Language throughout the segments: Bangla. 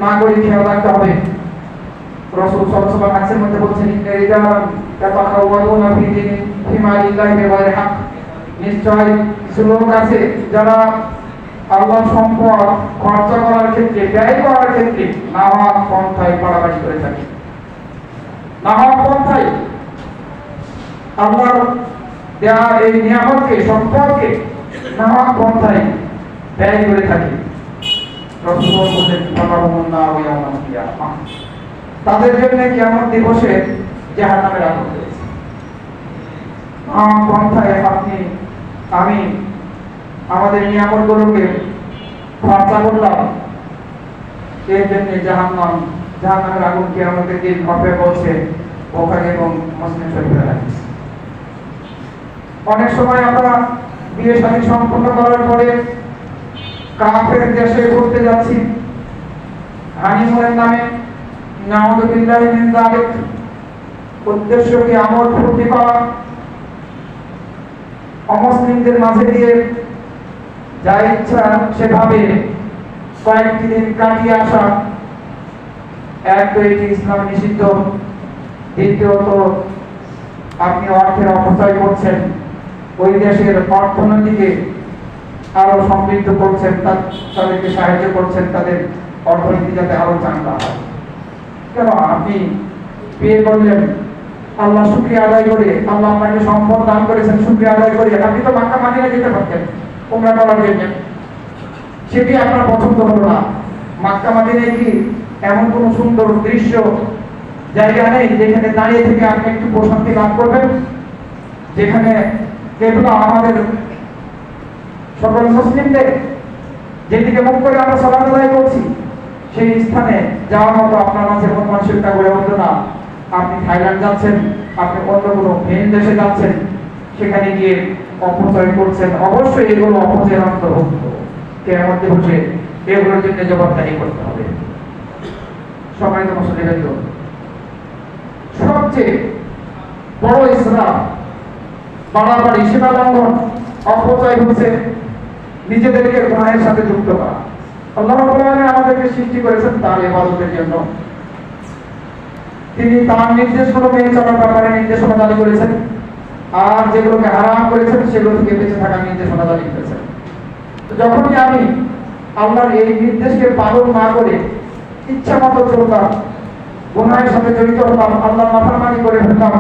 নাগরিক খেয়াল রাখতে হবে। রাসূল সাল্লাল্লাহু আলাইহি ওয়াসাল্লাম হাদিসের মধ্যে বলছেন, ইন্না রিজালান ইয়াতাখাওয়াতুনা ফি দীনি ফি মালিল্লাহি বিগাইরি হক। নিশ্চয় কিছু লোক আছে যারা আল্লাহর সম্পদ খরচা করার ক্ষেত্রে, ব্যয় করার ক্ষেত্রে নাহক পন্থায় বাড়াবাড়ি করে থাকে। নাহক পন্থায় আল্লাহর দেয়া এই নিয়ামতকে, সম্পদকে নাহক পন্থায় ব্যয় করে থাকে। রাসূলুল্লাহ বলেন, ফাকাহুমুন্নারু ইয়াওমাল কিয়ামাহ। তাদের জন্য কিয়ামত দিবসে জাহান্নামের আগুন রয়েছে। পন্থায় আপনি আমি আমাদের নিয়ামতগুলোকে খরচা করলাম, এর জন্য জাহান্নামের আগুন কিয়ামতের দিন অপেক্ষা করছে। বুখারী এবং মুসলিম শরীফের হাদিস। অনেক সময় আমরা বিয়ে শাদী সম্পন্ন করার পরে কাফের দেশে ঘুরতে যাচ্ছি হানিমুনের নামে, নাউযুবিল্লাহি মিন যালিক। উদ্দেশ্য কি আমোদ ফুর্তি করা, অমুসলিমদের মাঝে দিয়ে যা ইচ্ছা সেভাবে কয়েকটি দিন কাটিয়ে আসা। এক তো এটি ইসলাম নিষিদ্ধ, দ্বিতীয়ত আপনি অর্থের অপচয় করছেন, ওই দেশের অর্থনীতিকে আরো সমৃদ্ধ করছেন, তাদেরকে সাহায্য করছেন, তাদের অর্থনীতি যাতে আরো চাঙ্গা হয়। কেন আপনি বিয়ে করলেন আল্লাহ শুকরিয়া আদায় করে, আল্লাহ আপনাকে সম্পদ দান করেছেন, শুকরিয়া আদায় করে আপনি তো মক্কা মদিনা যেতে পারতেন উমরা করার জন্য, সেটি আপনার পছন্দ হলো না। মক্কা মদিনায় কি এমন কোন সুন্দর দৃশ্য জায়গা নেই যেখানে দাঁড়িয়ে থেকে আপনি একটু প্রশান্তি লাভ করবেন, যেখানে কেবল আমাদের সকল মুসলিমদের যেদিকে মুখ করে আমরা সালাত আদায় করছি সেই স্থানে যাওয়ার মতো আপনার মাঝে মন মানসিকতা গড়ে উঠলো না। আপনি থাইল্যান্ড যাচ্ছেন, আপনি অন্য কোনো ভিন দেশে যাচ্ছেন, সেখানে গিয়ে অপচয় করছেন। অবশ্যই এগুলো অপচয়ের অন্তর্ভুক্ত। কিয়ামত দিবসে এগুলোর জন্য জবাবদারি করতে হবে। সম্মানিত মুসলিমবৃন্দ, সবচেয়ে বড় ইসরাফ, বাড়াবাড়ি, সীমা লঙ্ঘন, অপচয় হচ্ছে নিজেদেরকে গুনাহের সাথে যুক্ত করা। আল্লাহ রাব্বুল আলামিন আমাদেরকে সৃষ্টি করেছেন তার ইবাদতের জন্য। তিনি তার নির্দেশগুলো মেনে চলার ব্যাপারে নির্দেশনা জারি করেছেন, আর যেগুলোকে হারাম করেছেন সেগুলো থেকে বেঁচে থাকার নির্দেশনা জারি করেছেন। যখনই আমি আল্লাহর এই নির্দেশকে পালন না করে ইচ্ছা মতো চলতাম, গুনাহের সাথে জড়িত হতাম, আল্লাহর নাফরমানি করে ফেলতাম,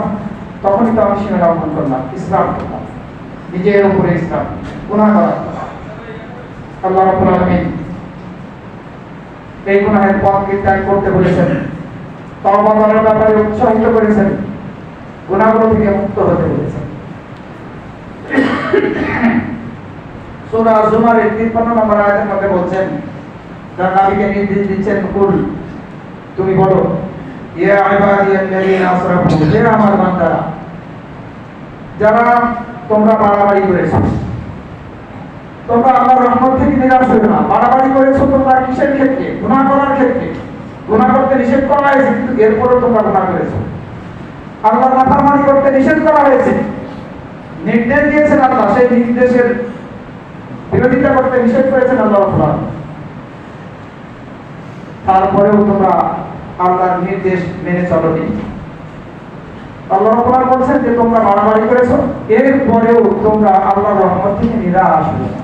তখনই তো আমি সীমা লঙ্ঘন করলাম, ইসলাম করলাম, নিজের উপরে ইসলাম, গুনাহ করা। আল্লাহ রাব্বুল আলামিন এই গুনাহের পথকে ত্যাগ করতে বলেছেন, তওবা করার ব্যাপারে উৎসাহিত করেছেন, গুনাহগুলো থেকে মুক্ত হতে বলেছেন। সূরা জুমারের 53 নম্বর আয়াতের মধ্যে বলছেন, তার নবীকে নির্দেশ দিচ্ছেন, কুল তুমি বলো, ইয়া ইবাদিয়াল্লাযীনা আসরাফু, হে আমার বান্দারা যারা তোমরা বাড়াবাড়ি করেছো, তোমরা আল্লাহর রহমত থেকে নিরাশ হইও না। বাড়াবাড়ি করেছো তোমরা কিসের ক্ষেত্রে? গুনাহ করার ক্ষেত্রে। গুনাহ করতে নিষেধ করা হয়েছে, কিন্তু এরপরও তোমরা গুনাহ করেছো। আল্লাহর নাফরমানি করতে নিষেধ করা হয়েছে, নির্দেশ দিয়েছেন আল্লাহ, সেই নির্দেশের বিরোধিতা করতে নিষেধ করেছেন আল্লাহ রাব্বুল আলামিন। তারপরেও তোমরা আল্লাহর নির্দেশ মেনে চলোনি। আল্লাহ রাব্বুল আলামিন বলছেন যে তোমরা বাড়াবাড়ি করেছো, এরপরেও তোমরা আল্লাহর রহমত থেকে নিরাশ হও না।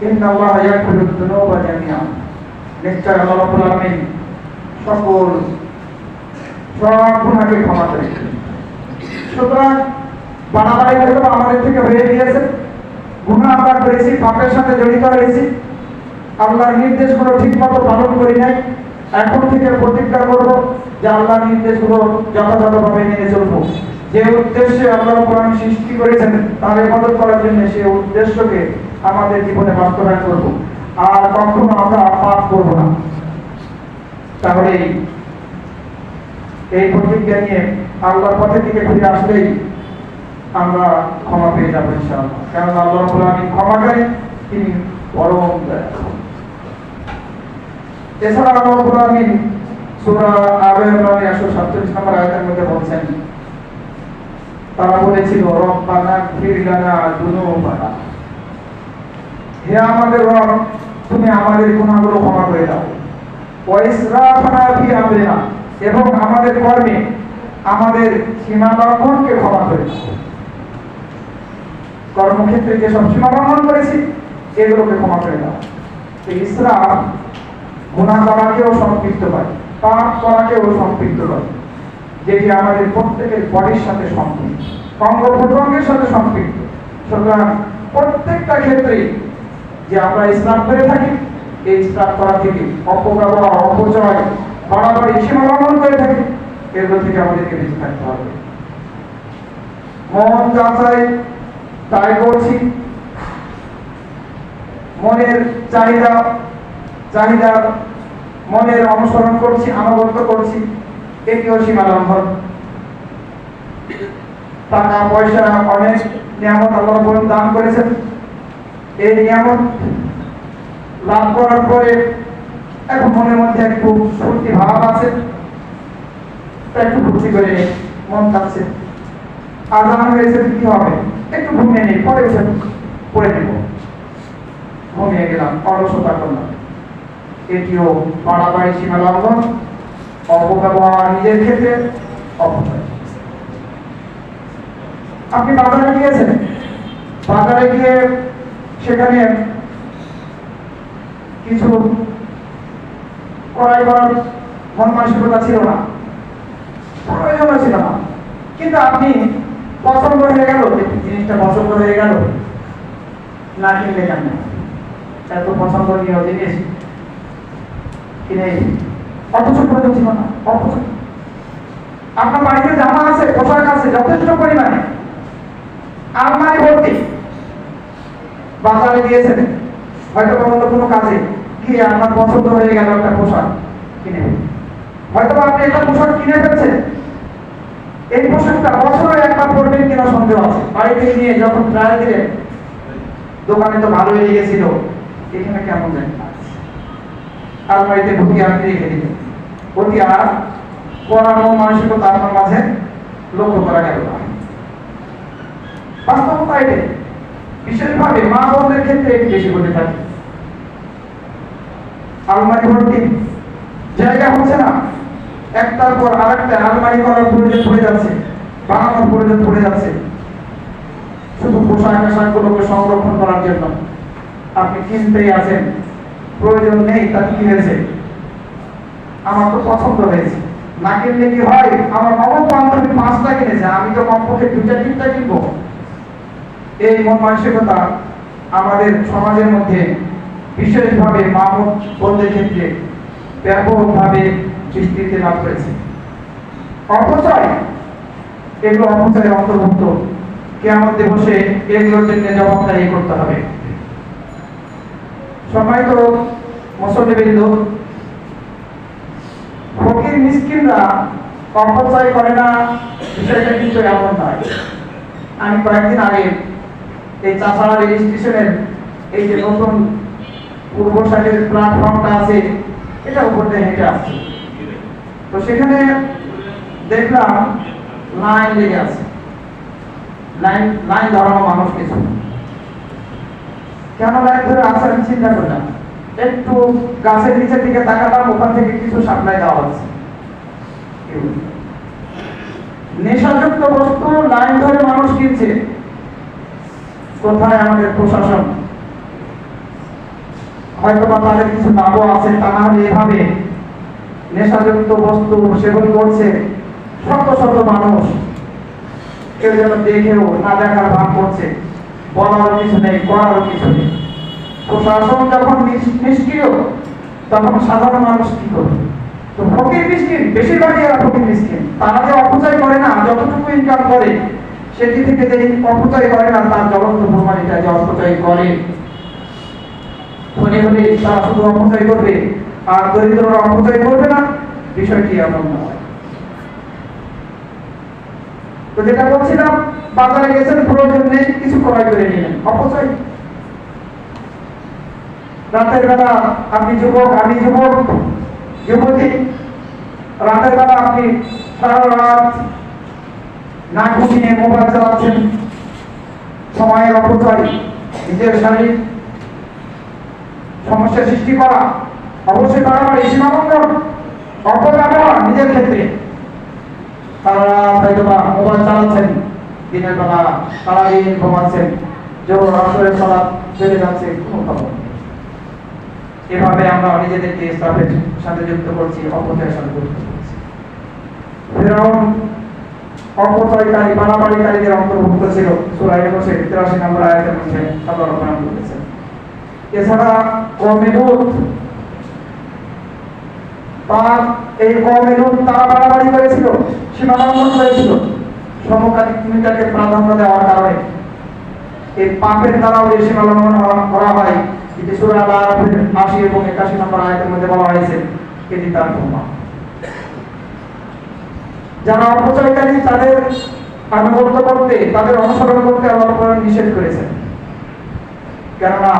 ইন্নাল্লাহা ইয়াগফিরুদ যুনুবা জামিআন, নিশ্চয় আল্লাহ রাব্বুল আলামিন সকল সব গুনাহকে ক্ষমা করে। সুতরাং বাড়াবাড়ি হয়তো আমাদের থেকে হয়ে গিয়েছে, গুনাহ আমরা করেছি, পাপের সাথে জড়িত হয়েছি, আল্লাহর নির্দেশগুলো ঠিকমতো পালন করি নাই। এখন থেকে প্রতিজ্ঞা করব যে আল্লাহর নির্দেশগুলো যথাযথভাবে মেনে চলবো। যে উদ্দেশ্যে আল্লাহ কোরআন সৃষ্টি করেছেন তার ইবাদত করার জন্য, সেই উদ্দেশ্যকে আমাদের জীবনে বাস্তবায়ন করব, আর কখনো আমরা পাপ করব না। তাহলে এই প্রতিজ্ঞা নিয়ে আল্লাহর পথে থেকে ফিরে আসলেই আমরা ক্ষমা পেয়ে যাবো ইনশাআল্লাহ। কারণ আল্লাহ রাব্বুল আলামিন ক্ষমাকারী, তিনি পরম দয়ালু। এছাড়া আল্লাহ রাব্বুল আলামিন সূরা আলে ইমরানের 147 নম্বর আয়াতের মধ্যে বলছেন, তারা বলেছিল, রব্বানা গফির লানা যুনুবানা, হে আমাদের রব তুমি আমাদের গুনাহগুলো ক্ষমা করে দাও। ওয়াইসরাফনা ফি আমরিনা, এবং আমাদের কর্মে আমাদের সীমা লঙ্ঘনকে ক্ষমা করে দাও। কর্মক্ষেত্রে যে সব সীমা লঙ্ঘন করেছি এগুলোকে ক্ষমা করে দাও। ইসরাফ গুনাহ করাকেও সম্পৃক্ত করে, পাপ করাকেও সম্পৃক্ত করে, যেটি আমাদের প্রত্যেকের বডির সাথে সম্পৃক্ত, অঙ্গ প্রত্যঙ্গের সাথে সম্পৃক্ত। সুতরাং প্রত্যেকটা ক্ষেত্রে যে আমরা ইসলাম করে থাকি, এই ইসলাম করা থেকে অপব্যবহার, অপচয়, বাড়াবাড়ি, সীমা লঙ্ঘন করে থাকি, এগুলো থেকে আমাদেরকে বেঁচে থাকতে হবে। মন যা চাই তাই করছি, মনের চাহিদা মনের অনুসরণ করছি, আনুগত্য করছি, এটিও সীমা লঙ্ঘন। টাকা পয়সা অনেক নিয়ামত আল্লাহ দান করেছেন, এই নিয়ামত লাভ করার পরে এখন মনের মধ্যে একটু ফুর্তি ভাব আছে, একটু ফুর্তি করে নেই, মন চাচ্ছে আজান হয়েছে কি হবে, একটু ঘুমিয়ে নেই, পরে উঠে পড়ে নেব, ঘুমিয়ে গেলাম, অলসতা করলাম। এটিও বাড়াবাড়ি, সীমা লঙ্ঘন, অপব্যবহার, নিজের ক্ষেত্রে অপচয়। আপনি বাজারে গিয়েছেন, বাজারে গিয়ে সেখানে কিছু ক্রয় করার মন মানসিকতা ছিল না, প্রয়োজন ছিল না, কিন্তু আপনি পছন্দ হয়ে গেল, জিনিসটা পছন্দ হয়ে গেল, না কিনলে কেন, এত পছন্দনীয় জিনিস কিনে, অথচ প্রয়োজন ছিল না, অথচ আপনার বাড়িতে জামা আছে, পোশাক আছে যথেষ্ট পরিমাণে, আলমারি ভর্তি, বাজারে গিয়েছেন হয়তো কোনো কাজে গিয়ে আপনার পছন্দ হয়ে গেল একটা পোশাক কিনে, হয়তো আপনি একটা পোশাক কিনে ফেলছেন, এই পোশাকটা বছরে একবার পরবেন কিনা সন্দেহ আছে, বাড়িতে নিয়ে যখন ট্রায়াল দিলেন, দোকানে তো ভালো লেগেছিল, এখানে কেমন জানি আলমারিতে ঢুকিয়ে আপনি রেখে দিলেন, ওটি আর পড়ানো মানসিকতা আপনার মাঝে লক্ষ্য করা গেল না। বাস্তবতা এটাই, বিশেষভাবে মা বোনদের ক্ষেত্রে এটি বেশি ঘটে থাকে। আলমারি ভর্তি, জায়গা হচ্ছে না, একটার পর আরেকটা আলমারি করার প্রয়োজন পড়ে যাচ্ছে, বানানোর প্রয়োজন পড়ে যাচ্ছে, শুধু পোশাক আশাকগুলোকে সংরক্ষণ করার জন্য। আপনি কিনতেই আছেন, প্রয়োজন নেই, তাতে কি হয়েছে, আমার তো পছন্দ হয়েছে, না কিনলে কি হয়, আমার নবম বান্ধবী 5টা কিনেছে, আমি তো কমপক্ষে 2-3টা কিনবো। এই মন মানসিকতা আমাদের সমাজের মধ্যে বিশেষভাবে মা বোনদের ক্ষেত্রে ব্যাপকভাবে বিস্তৃতি লাভ করেছে। অপচয়, এগুলো অপচয়ের অন্তর্ভুক্ত, কিয়ামত দিবসে এগুলোর জন্য জবাবদারি করতে হবে। সম্মানিত মুসল্লিবৃন্দ, ফকির মিসকিনরা অপচয় করে না, বিষয়টা কিন্তু এমন নয়। আমি কয়েকদিন আগে এই চাষাড়া রেল স্টেশনের এই যে নতুন পূর্ব সাইডের প্ল্যাটফর্মটা আছে, এটা উপর দিয়ে হেঁটে আসছে, তো সেখানে দেখলাম লাইন লেগে আছে, লাইন ধরানো মানুষ কিছু, কেন লাইন ধরে আছে আমি চিন্তা করলাম, একটু গাছের নিচের দিকে তাকালাম, ওখান থেকে কিছু সাপ্লাই দেওয়া হচ্ছে। নেশাযুক্ত বস্তু লাইন ধরে মানুষ কিনছে, কোথায় আমাদের প্রশাসন? হয়তো বা তাদের কিছু লাভও আছে, তা না হলে এভাবে নেশাযুক্ত বস্তু সেবন করছে শত শত মানুষ, কেউ যেন দেখেও না দেখার ভাব করছে, বলার কিছু নেই, করার কিছু নেই। প্রশাসন যখন নিষ্ক্রিয়, তখন সাধারণ মানুষ কি করবে? তো ফকির মিসকিন, বেশিরভাগই এরা ফকির মিসকিন, তারা যে অপচয় করে না, যতটুকু ইনকাম করে সেটি থেকে যে অপচয় করে না, তার জ্বলন্ত প্রমাণ এটা যে অপচয় করে। ধনী হলে তারা শুধু অপচয় করবে, আর দরিদ্ররা অপচয় করবে না, বিষয়টি এমন নয়। তো যেটা বলছিলাম, বাজারে গেছেন, প্রয়োজন নেই, কিছু ক্রয় করে নিলেন, অপচয়। রাতের বেলা আপনি যুবক, আমি যুবক, যুবতী, রাতের বেলা আপনি সারা রাত না ঘুমিয়ে মোবাইল চালাচ্ছেন, সময়ের অপচয়, নিজের শারীরিক সমস্যা সৃষ্টি করা, অবশ্যই বাড়াবাড়ি, সীমাবদ্ধ। ক্ষেত্রে তারা হয়তো বা মোবাইল চালাচ্ছেন, দিনের বেলা সারাদিন ঘুমাচ্ছেন, জোহর আসরের সালাত চলে যাচ্ছে, কোনো খবর নেই। এভাবে আমরা নিজেদেরকে ইসলামের সাথে যুক্ত করছি, অপচয়ের সাথে যুক্ত করছি। ফিরআউন অপচয়কারী বাড়াবাড়িকারীদের অন্তর্ভুক্ত ছিল। সূরা ইউনূসের 83 নম্বর আয়াতের মধ্যে আল্লাহ রাব্বুল আলামিন বলেছেন। এছাড়া কওমে লূত, এই কওমে লূত তারা বাড়াবাড়ি করেছিল, সীমালঙ্ঘন করেছিল। সমকালীন ভূমিকাকে প্রাধান্য দেওয়ার কারণে এই পাপের দ্বারাও যে সীমালঙ্ঘন করা হয়, যেটি সূরা আল-আরাফের 80 এবং 81 নম্বর আয়াতের মধ্যে বলা হয়েছে, এটি তার প্রমাণ। যারা অপচয়কারী তাদের আনুগত্য করতে, তাদের অনুসরণ করতে আল্লাহ রাব্বুল নিষেধ করেছেন, কেননা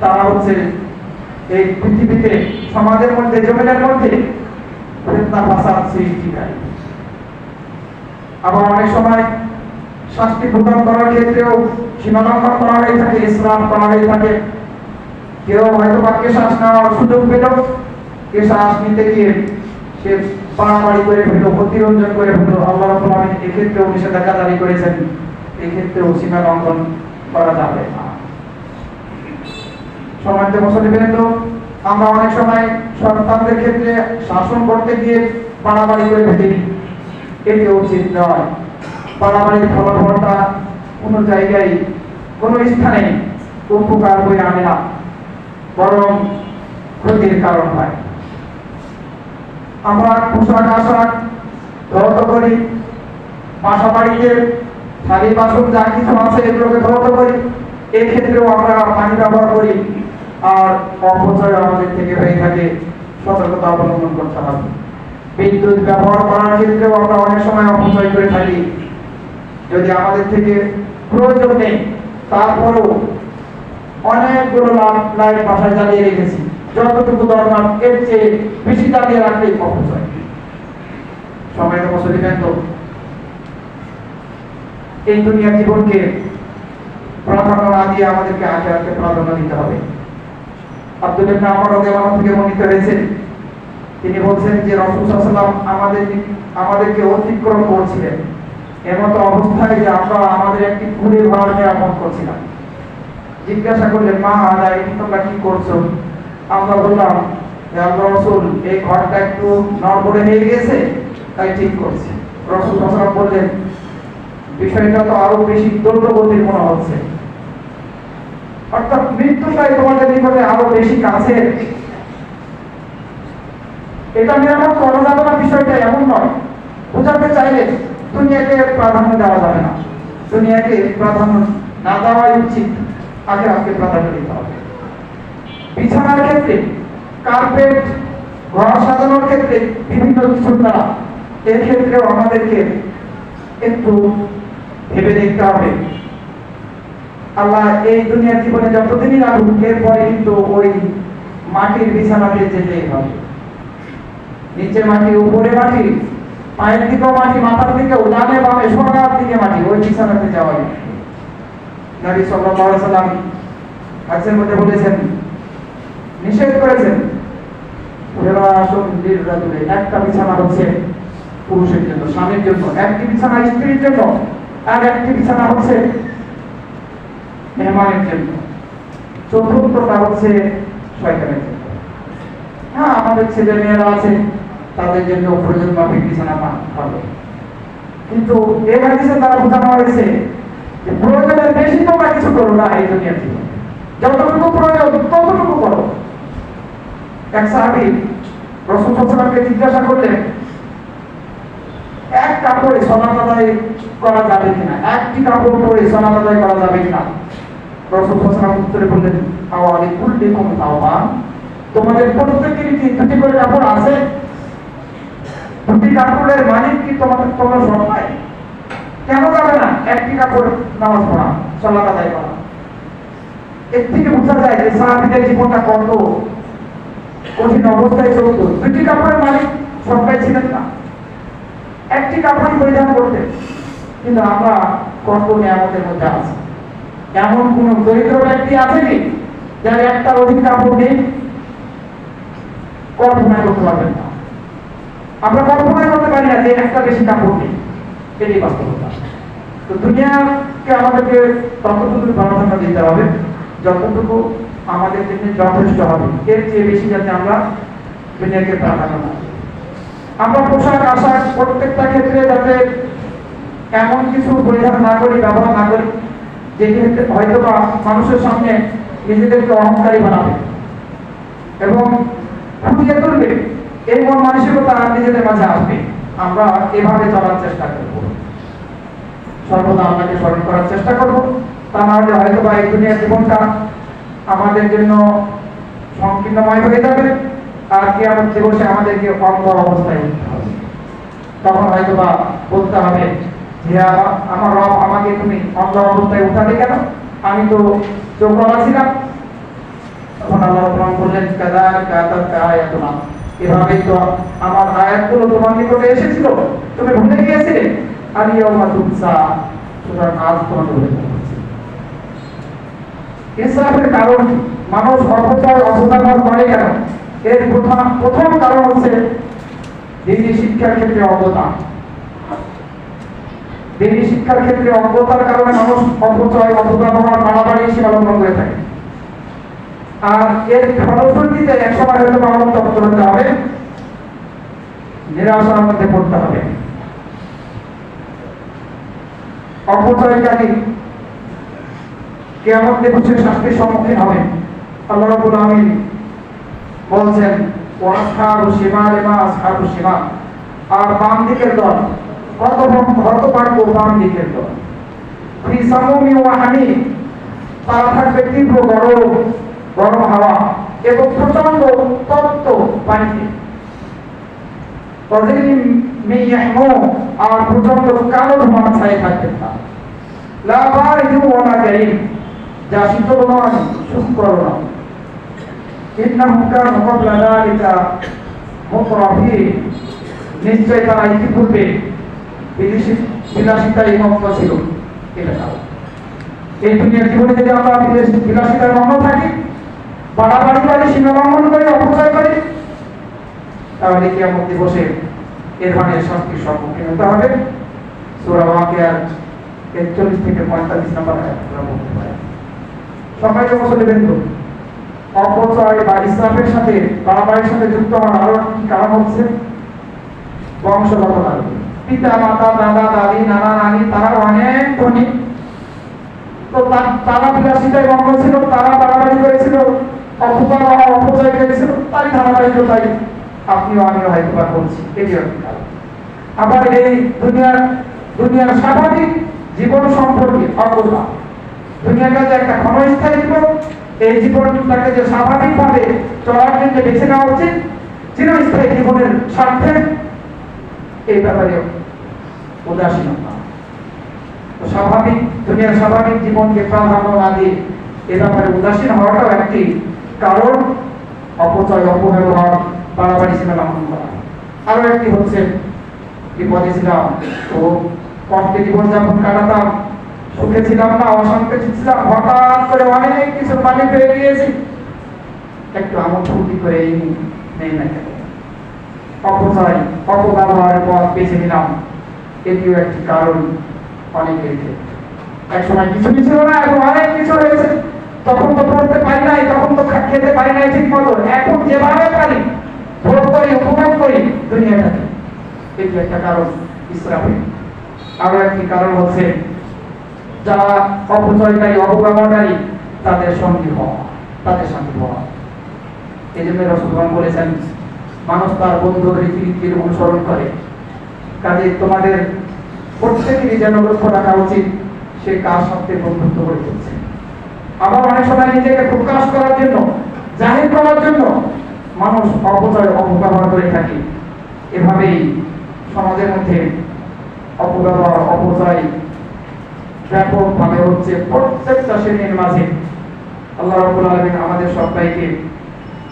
তারা হচ্ছে এই পৃথিবীতে সমাজের মধ্যে, জমিনের মধ্যে ফিতনা ফাসাদ সৃষ্টিকারী। আবার অনেক সময় শাস্তি প্রদান করার ক্ষেত্রেও সীমালঙ্ঘন করা হয়ে থাকে, ইসরাফ করা হয়ে থাকে। কেউ হয়তো বা কেশাস নেওয়ার সুযোগ পেল, কেশাস নিতে গিয়ে সে বাড়াবাড়ি করে ফেলল, অতিরঞ্জন করে ফেলল। আল্লাহ রাব্বুল আলামিন এক্ষেত্রেও নিষেধাজ্ঞা জারি করেছেন, এক্ষেত্রেও সীমালঙ্ঘন করা যাবে না। সম্মানিত মুসলিমবৃন্দ, আমরা অনেক সময় সন্তানদের ক্ষেত্রে শাসন করতে গিয়ে বাড়াবাড়ি করে ফেলি, এটি উচিত নয়। বাড়াবাড়ির ফলাফলটা কোনো জায়গায়, কোনো স্থানে উপকার বয়ে আনে না, বরং ক্ষতির কারণ হয়। আমরা পোশাক আশাক ধৌত করি, বাসা বাড়িতে থালি বাসন যা কিছু আছে এগুলোকে ধৌত করি, এক্ষেত্রেও আমরা পানি ব্যবহার করি, আর অপচয় আমাদের থেকে হয়ে থাকে। সতর্কতা অবলম্বন করতে হবে। বিদ্যুৎ ব্যবহার করার ক্ষেত্রেও আমরা অনেক সময় অপচয় করে থাকি। যদি আমাদের থেকে প্রয়োজন নেই, তারপরেও অনেকগুলো লাইট বাসায় জ্বালিয়ে রেখেছি, যতটুকু দরকার এর চেয়ে বেশি জ্বালিয়ে রাখলেই অপচয়। সম্মানিত মুসলিমবৃন্দ, এই দুনিয়ার জীবনকে প্রাধান্য না দিয়ে আমাদেরকে আখিরাতকে প্রাধান্য দিতে হবে। আব্দুল্লাহ ইবনে আমর রাদিয়াল্লাহু আনহু থেকে বর্ণিত হয়েছে, তিনি বলছেন যে রাসূল সাল্লাল্লাহু আলাইহি ওয়াসাল্লাম আমাদেরকে অতিক্রম করছিলেন, এমত অবস্থায় যে আমরা আমাদের একটি ফুলের ভার মেরামত করছিলাম। জিজ্ঞাসা করলেন, মা হাদা, এই তোমরা কি করছো? আমরা বললাম, যে আল্লাহর রাসূল, এই ঘরটা একটু নড়বড়ে হয়ে গেছে, তাই ঠিক করছি। রাসূল সাল্লাল্লাহু আলাইহি ওয়াসাল্লাম বললেন, বিষয়টা তো আরো বেশি দ্রুতগতির মনে হচ্ছে, অর্থাৎ মৃত্যুটাই তোমাদের নিকটে আরো বেশি কাছে। এটা মেরামত করা যাবে না, বিষয়টা এমন নয়। বোঝাতে চাইলে দুনিয়াকে প্রাধান্য দেওয়া যাবে না, দুনিয়াকে প্রাধান্য না দেওয়াই উচিত, আখিরাতকে প্রাধান্য দিতে হবে। বিছানার ক্ষেত্রে, কার্পেট, ঘর সাজানোর ক্ষেত্রে, বিভিন্ন কিছুর দ্বারা, এর ক্ষেত্রেও আমাদেরকে একটু ভেবে দেখতে হবে। আল্লাহ এই দুনিয়ার জীবনে যতদিনই রাখুক, এরপরে কিন্তু ওই মাটির বিছানাতে যেতেই হবে। নিচে মাটি, উপরে মাটি, পায়ের দিকেও মাটি, মাথার দিকেও, ডানে বামে সবার দিকে মাটি, ওই বিছানাতে যাওয়া। নবী সাল্লাল্লাহু আলাইহি ওয়াসাল্লাম হাদিসের মধ্যে বলেছেন, নিষেধ করেছেন, একটা বিছানা হচ্ছে পুরুষের জন্য, স্বামীর জন্য, একটি বিছানা স্ত্রীর জন্য, আর একটি বিছানা হচ্ছে মেহমানের জন্য, চতুর্থটা হচ্ছে শয়তানের জন্য। হ্যাঁ, আমাদের ছেলে মেয়েরা আছে, তাদের জন্য প্রয়োজন মাফিক বিছানা পাবে, কিন্তু এই হাদিসে তারা বোঝানো হয়েছে যে প্রয়োজনের বেশি তোমরা কিছু করো না এই দুনিয়ার জীবনে, যতটুকু প্রয়োজন ততটুকু করো। এক সাহাবী রাসূল সাল্লাল্লাহু আলাইহি ওয়াসাল্লামকে জিজ্ঞাসা করলেন, এক কাপড়ে সালাত আদায় করা যাবে কিনা, একটি কাপড় পরে সালাত আদায় করা যাবে কিনা? রাসূল সাল্লাল্লাহু আলাইহি ওয়াসাল্লাম উত্তরে বললেন, আওয়ালি কুল্লিকুম তাওবান, তোমাদের প্রত্যেকেরই কি দুটি করে কাপড় আছে? দুটি কাপড়ের মালিক কি তোমরা সবাই? কেন যাবে না একটি কাপড় নামাজ পড়া, সালাত আদায় করা? এর থেকে বোঝা যায় যে সাহাবীদের জীবনটা কত কঠিন অবস্থায় চলত। দুটি কাপড়ের মালিক সবাই ছিলেন না, একটি কাপড় পরিধান করতেন। কিন্তু আমরা কত নিয়ামতের মধ্যে আছি। এমন কোন দরিদ্র ব্যক্তি আছে কি যার একটা অধিক কাপড় নেই? কল্পনা করতে পারবেন না, আমরা কল্পনা পারি না যে একটা বেশি কাপড় নেই, এটাই বাস্তবতা। তো দুনিয়াকে আমাদেরকে ততটুকু প্রাধান্য দিতে হবে যতটুকু আমাদের জন্য যথেষ্ট হবে, এর চেয়ে বেশি যাতে আমরা দুনিয়াকে প্রাধান্য না দিই। আমরা পোশাক আশাক প্রত্যেকটা ক্ষেত্রে যাতে এমন কিছু পরিধান না করি, ব্যবহার না করি যেটি হয়তো বা মানুষের সামনে নিজেদেরকে অহংকারী বানাবে এবং ফুটিয়ে তুলবে, এই মন মানসিকতা নিজেদের মাঝে আসবে। আমরা এভাবে চলার চেষ্টা করব, সর্বদা আমাকে স্মরণ করার চেষ্টা করব। তা না হলে হয়তো বা এই দুনিয়ার জীবনটা আমাদের জন্য সংকীর্ণময় হয়ে যাবে, আর কিয়ামত দিবসে আমাদেরকে অন্ধ অবস্থায় উঠতে হবে। তখন হয়তো বা বলতে হবে যে আমার রব আমাকে তুমি অন্ধ অবস্থায় উঠালে কেন, আমি তো চোখ ছিলাম। তখন আল্লাহ রাব্বুল বললেন কাযালিকা আতাতকা আয়াতুনা, এভাবেই তো আমার আয়াতগুলো তোমার নিকটে এসেছিল, তুমি ভুলে গিয়েছিলে। আর ইয়াউমা তুনসা, সুতরাং আজ তোমাকে ভুলে যাচ্ছি। ইসরাফের কারণ মানুষ অপচয় অপব্যবহার করে কেন? এর প্রথম কারণ হচ্ছে দিনী শিক্ষার ক্ষেত্রে অজ্ঞতা। দিনী শিক্ষার ক্ষেত্রে অজ্ঞতার কারণে মানুষ অপচয় অপব্যবহার বাড়াবাড়ি সীমালঙ্ঘন করে থাকে। আর এর ফলশ্রুতিতে একসময় হয়তো আমাদের তপ্ত হতে হবে, নিরাশার মধ্যে পড়তে হবে। অপচয়কারী কিয়ামত দিবসে শাস্তির সম্মুখীন হবে। আল্লাহ রাব্বুল আলামিন বলছেন ওয়াসহাবু শিমাল মা আসহাবু শিমাল, আর বাম দিকের দল হতভাগ্য বাম দিকের দল। ফি সামুমি ওয়া হামিম, তারা থাকবে তীব্র গরম হাওয়া এবং প্রচন্ড তপ্ত পানিতে। আর প্রচন্ড কালো ধোঁয়া ছাই থাকবে না। লা বারিদু ওয়া লা কারীম, যা শীতল নয় শুষ্কর নয়। ইন্নাহুম কানু ক্বাবলা যালিকা মুতরাফিন, নিশ্চয় তারা ইতিপূর্বে বিলাসিতায় মগ্ন ছিল। এটা কারণ এই দুনিয়ার জীবনে যদি আমরা বিলাসিতায় মগ্ন থাকি, বাড়াবাড়ি করে, সীমা লঙ্ঘন করে, অপচয় করে, তাহলে কিয়ামত দিবসে এ ধরনের শাস্তির সম্মুখীন হতে হবে। সূরা ওয়াকিয়ার ৪১ থেকে ৪৫ নম্বর আয়াত আমরা বলতে পারি। সম্মানিত মুসলিমবৃন্দ, অপচয় বা ইসরাফের সাথে বাড়াবাড়ির সাথে যুক্ত হওয়ার আরো কি কারণ হচ্ছে বংশগত কারণ। পিতা মাতা দাদা দাদি নানা নানি তারা অনেক ধনী, তো তারা বিলাসিতায় মগ্ন ছিল, তারা বাড়াবাড়ি করেছিল, অপচয় করেছিল, তারই ধারাবাহিকতাই আপনিও আমিও হয়তো বা করছি। এটি একটি কারণ। আবার এই দুনিয়ার স্বাভাবিক জীবন সম্পর্কে অজ্ঞতা। দুনিয়াটা যে একটা ক্ষণস্থায়ী জীবন, এই জীবনটাকে যে স্বাভাবিকভাবে চলার জন্য বেছে নেওয়া উচিত চিরস্থায়ী জীবনের স্বার্থে, এই ব্যাপারে উদাসীনতা। স্বাভাবিক দুনিয়ার স্বাভাবিক জীবনকে প্রাধান্য না দিয়ে এ ব্যাপারে উদাসীন হওয়াটাও একটি কারণ অপচয় অপব্যবহার বাড়াবাড়ি সীমা লঙ্ঘন করা। আরো একটি হচ্ছে বিপদে ছিলাম, তো কষ্টে জীবনযাপন কাটাতাম, সুখে ছিলাম না, অশান্তি ছিলাম, হঠাৎ করে অনেক কিছুর মালিক হয়ে গিয়েছি, একটু আমোদ ফুর্তি করে নেই না কেন, অপচয় অপব্যবহারের পথ বেছে নিলাম। এটিও একটি কারণ অনেকের ক্ষেত্রে। এক সময় কিছু ছিল না, এখন অনেক কিছু হয়েছে। তখন তো পড়তে পারি নাই, তখন তো খেতে পারি নাই ঠিক মতো, এখন যেভাবে পারি ভোগ করি, উপভোগ করি দুনিয়াটাকে। এটি একটা কারণ ইসরাফের। আরো একটি কারণ হচ্ছে যারা অপচয়কারী অপব্যবহারকারী তাদের সঙ্গী হওয়া, তাদের সঙ্গী হওয়া। এই জন্য রাসূলুল্লাহ বলেছেন মানুষ তার বন্ধুর রীতিনীতির অনুসরণ করে। কাজে তোমাদের প্রত্যেকেরই যেন লক্ষ্য রাখা উচিত সে কার সাথে বন্ধুত্ব করে চলছে। আবার অনেক সময় নিজেকে প্রকাশ করার জন্য, জাহির করার জন্য মানুষ অপচয় অপব্যবহার করে থাকে। এভাবেই সমাজের মধ্যে অপব্যবহার অপচয় ব্যাপকভাবে হচ্ছে প্রত্যেকটা শ্রেণীর মাঝে। আল্লাহ রাব্বুল আলামিন আমাদের সবাইকে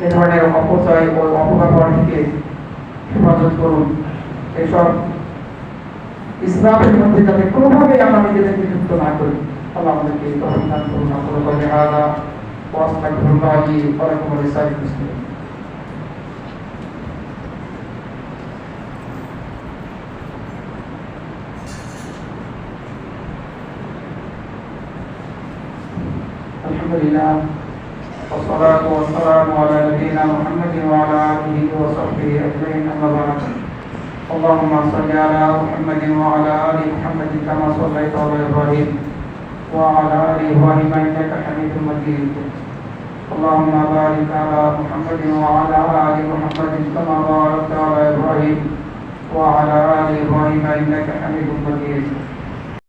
এ ধরনের অপচয় ও অপব্যবহার থেকে হেফাজত করুন। এসব ইসলামের মধ্যে যাতে কোনোভাবেই আমরা নিজেদেরকে যুক্ত না করি, আল্লাহ আমাদেরকে তৌফিক দান করুন। আল্লাহ বলে হাদা ওয়া আস্তাগফিরুল্লাহ লি ওয়া লাকুম ওয়া লিসাইরিল মুসলিমিন। الحمد لله والصلاة والسلام على نبينا محمد وعلى آله وصحبه أجمعين أما بعد اللهم صل على محمد وعلى آل محمد كما صليت على إبراهيم وعلى آل إبراهيم إنك حميد مجيد اللهم بارك على محمد وعلى آل محمد كما باركت على إبراهيم وعلى آل إبراهيم إنك حميد مجيد